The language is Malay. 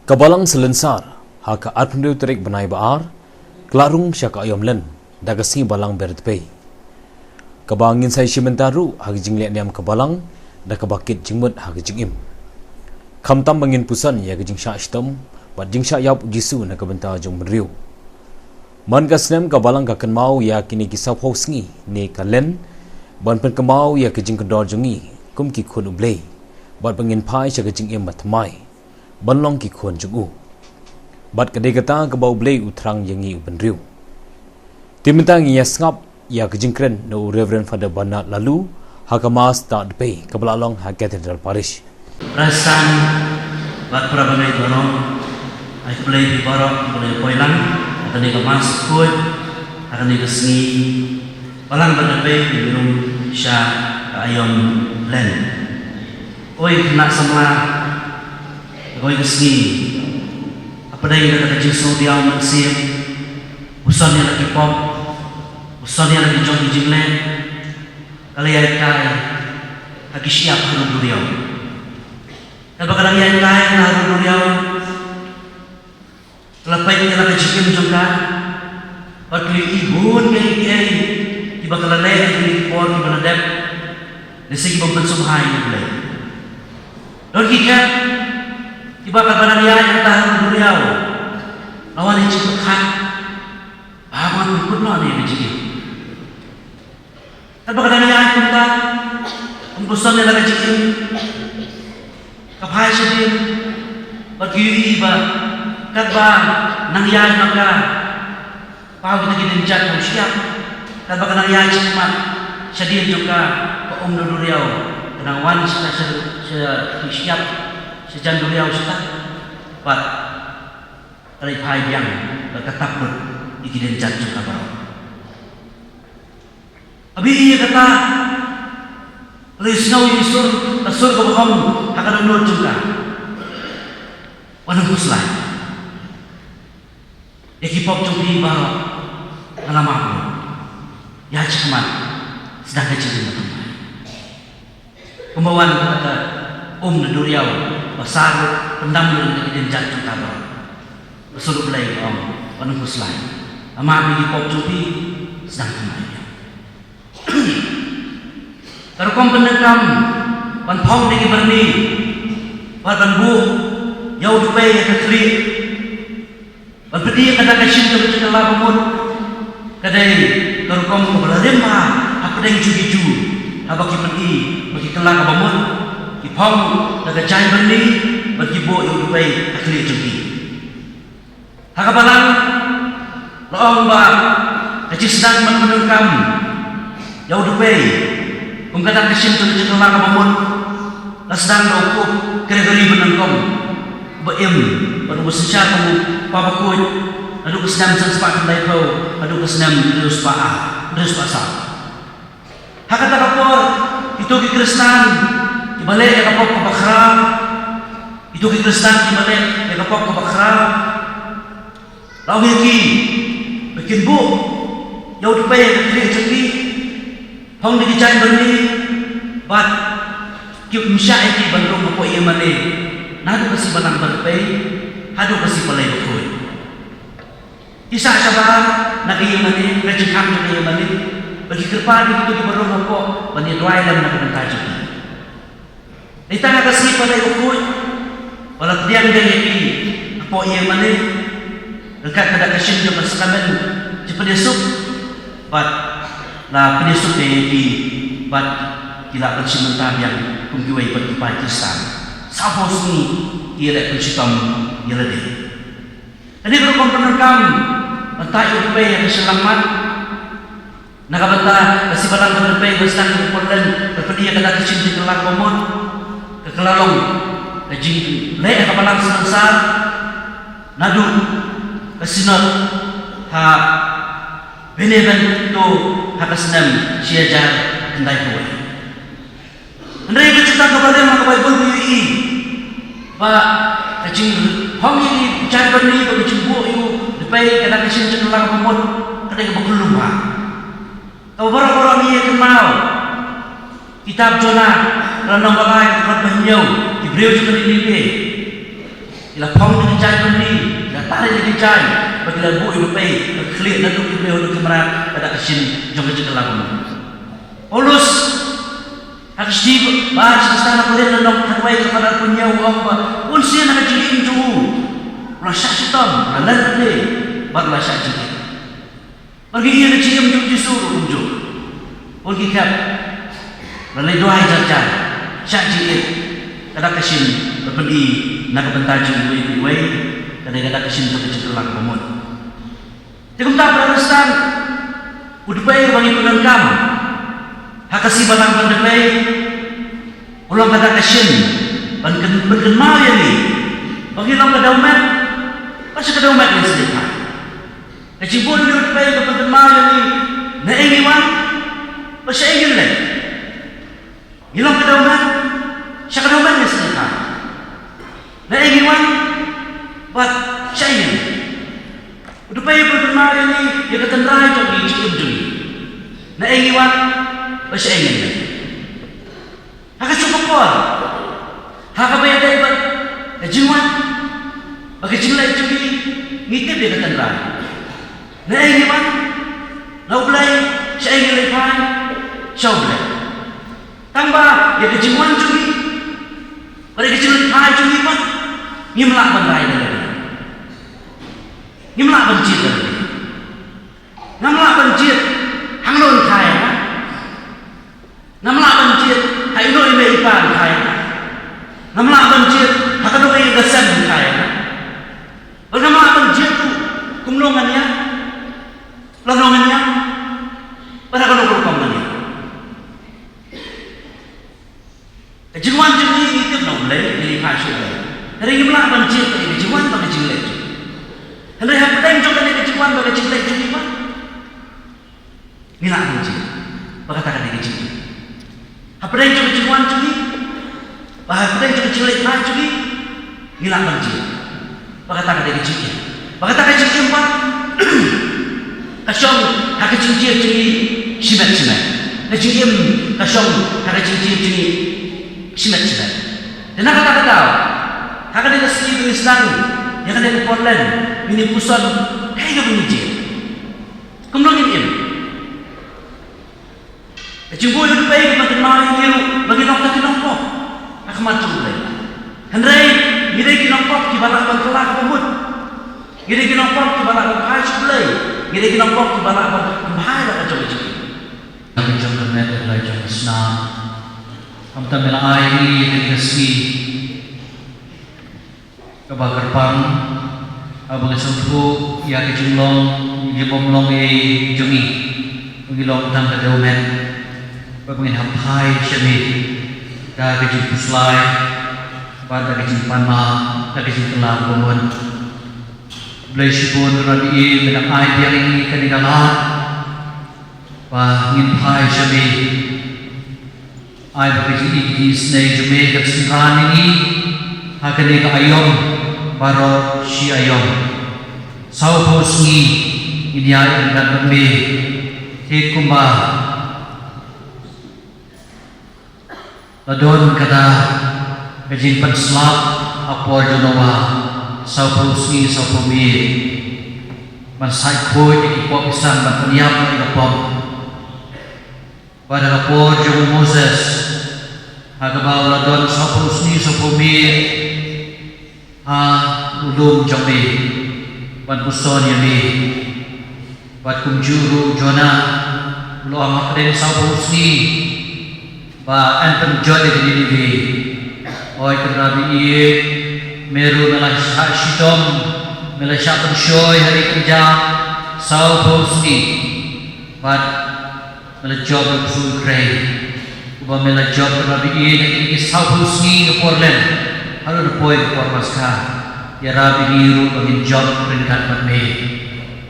Kabalang selensar, haka arpendeu terik benai baar, kelarung syaka ayam len, dagasi balang bertpei. Kabangin saya simentaru, hak jingliat niam kabalang, da kabakit jingmut hak jingim. Kamtam bangin pusan ya ke jingsya istam, bat jingsya yap gisu na kabenta jong meriu. Man kasnem kabalang kakan mau ya kini kisah hausngi, ni kalen, ban pen kemau ya ke jing kendor jongi, kum ki kun ublei, bat bangin pai syaka jingim matmai. Banlong ki khon jugu bat kedai kata ke bau blei utrang yangi ubenriu timintang ya ngap ya kejingkren no Reverend Father Banat lalu hakamas ta depei kebelalong ha Cathedral Parish rasan bat prabangai tono ai play di barok boleh poilang akan ni kemas kut akan ni kesni balang berdepei di minum sya ayam len oi kena semua Koi kesni, apa dah yang kata jingsau dia manusia, usan yang lagi pop, usan yang lagi jom jingle, kalau yang kaya, lagi siap haru duriau. Dan bakal yang kaya haru duriau, lepas ini lagi jikim juga, waktu ibu ni tiba kalau leh di por di mana dep, di segi pembensum hai ni boleh. Dan kita tiba kepada dia yang tahan beliau lawan yang cukup khas aman pun lah ni begini tiba kepada dia yang kita embusan yang lagi cikin kapai sedih bagi iba kata nang yang maka pau kita kita jatuh siap tiba kepada dia yang cuma sedih juga ke beliau tenang wan siap sejak beliau sudah buat terlihat yang berketakut ikidan jatuh kabar. Abi ia kata, lisnau isur kebaham akan menurut juga. Wanang kuslai. Ekipop cuci baru malam aku. Ya cuma sedang kecil itu. Pembawaan kata Naduriau besar pendam dengan ikidan jatuh kabar. Bersuruh belai wanang kuslai. Ama bagi pop cuci sedang kembali. Terkom pendekam panpong di kiberni pan bu yau dupai yang kekri pan pedi kada kasin ke cina labumut kadai terkom berlema apa deng ju abaki pedi bagi kelak abamut kipong daga cai berni bagi bo yau dupai kekri cuci hakabalang loong ba kecil sedang menungkam yau dupai Ungkatan kesim tu cerita lang kamun, lasdang dauku kere-kere menengkom, beim, pada bersensya kamu pabakut, adu kesenam sesepak kendai kau, adu kesenam terus pasal. Hakata kapor itu ki Kristen, dibalik ya kapor kabakral, itu ki Kristen dibalik ya kapor kabakral. Lalu ki bikin bu, jauh depan kiri cekli. Hong di kican berni, bat kiu misai ki bandung apa ia male, nadu kasi balang berpei, hadu kasi palai berkoi. Kisah sabar nak ia male, rejekam nak ia male, bagi kerpa itu di bandung apa, bani doai dalam nak bentai jadi. Kita nak kasi palai berkoi, walau dia ada yang apa ia male, dekat kada kasin jumpa sekamen, cepat dia sup, bat la penyusup di bat kila pensimentar yang kumkiwai berkipai Kristen sabos ni kira pensitam yelade jadi kalau komponen entai upai yang selamat nakabenta kasi balang berpai berstang komponen berpedia kada kecil di kelak komon kekelalong kajing le kapalang sensar nadu kasinot ha benevan itu hakasnam siajar kendai kuai. Andai bercerita kepada yang mengapai berbui, pak kacing hong ini cari berni bagi cembuh itu, depai kena kacing cenderung pemut, kena kebekulum pak. Kau orang-orang ini kenal kitab Jonah, renang balai kepada penjauh, diberi juga di ila pong dengan jai bendi, ila tarik dengan jai, bagi ila bu ibu pay, klik lalu ibu ibu kemerat pada kesin jom kerja lagu. Paulus harus di bahas istana boleh lenong terbaik kepada punya uang ba, unsi nak jadi inju, rasa sitam, lalat le, baru rasa jadi. Bagi dia nak cium jom disuruh unju, bagi kap, lalu doa jajan, syak jadi, kada kesin berpendi. Nak bentajung duit kadang-kadang kesin kerja lagu pemut. Tikum tak berastan, udpai bagi penangkam, hakasi balang pendepai, ulang kata kesin, berkenal ya ni, bagi ulang kedaumat, pasal kedaumat ni sedekah. Kecibun dia udpai berkenal ya ni, naengiwan, pasal ingin leh, ulang kedaumat, pasal kedaumat ni sedekah. Naengiwan, buat saya. Udah payah berkenal ini, dia kata rai jadi cium. Naengiwan, bahasa ingin. Haka cukup pun. Haka bayar dari buat jiwan, bagi jilai jadi ngitip dia kata rai. Naengiwan, lau belai, saya ingin lepas, saya belai. Tambah, dia kejiwan jadi. Pada kecil lepas jadi pun. Ngimlak bandai dari ngimlak bencit dari ngimlak bencit hanglon kaya ngimlak bencit hai noi me ipan kaya ngimlak bencit hakado ai gasan kaya ngimlak bencit tu kumlongannya lanongannya pada kalau kurangnya jiwan jadi itu nolai di pasal hari ini malah banjir bagi kejiwan bagi jelek. Hari apa yang juga bagi kejiwan bagi jelek juga apa? Milah banjir, bagi tak ada kejiwan. Apa yang juga kejiwan juga, apa yang juga jelek lah juga, milah banjir, bagi tak ada kejiwan. Bagi tak ada kejiwan apa? Kasong hak kejiwan jadi simet. Kejiwan kasong hak kejiwan jadi simet. Dan apa tak tahu? Haka dia sendiri dengan Islam, yang ada di Portland, ini pusat, kayak menijil. Kemudian ini, cuma itu baik bagi mahu ini, bagi nongkok nongkok, aku macam tu. Henry, gini nongkok kibalah berkelak pemut, gini nongkok kibalah berhai sebelah, gini nongkok kibalah berhai lah macam itu. Kami jangan adalah jangan Islam. Kami tak melai ini kasih. Kabakar pang abang sumpu ya kejumlong jebomlong jungi pengilong tang kadaumen pengin hampai syami da kejum puslai pada kejum panma da kejum kelang pomoon blai sipun rabi menang ai yang ini kanigalan pa ngin pai syami ai kejum iki snai jume kat sinran ini hakane ka ayom baro si ayom sau posngi idiai dan be te kumba ladon kata kajin panslap apor jonowa sau posngi sau pomi man sai koi di pop isan man paniap di pop pada apor jo Moses hagabaw ladon sau posngi sau pomi ulum jambi ban puson yami bat kumjuru jona ulo amak den sausni ba antam jode dinivi oi kenabi ie meru melah shitom melah shatam shoy hari kerja sausni bat melah job full grey uba melah job kenabi ie ini sausni ke Portland. Halo poin kormaska ya rabi biru bagi job peringkat perme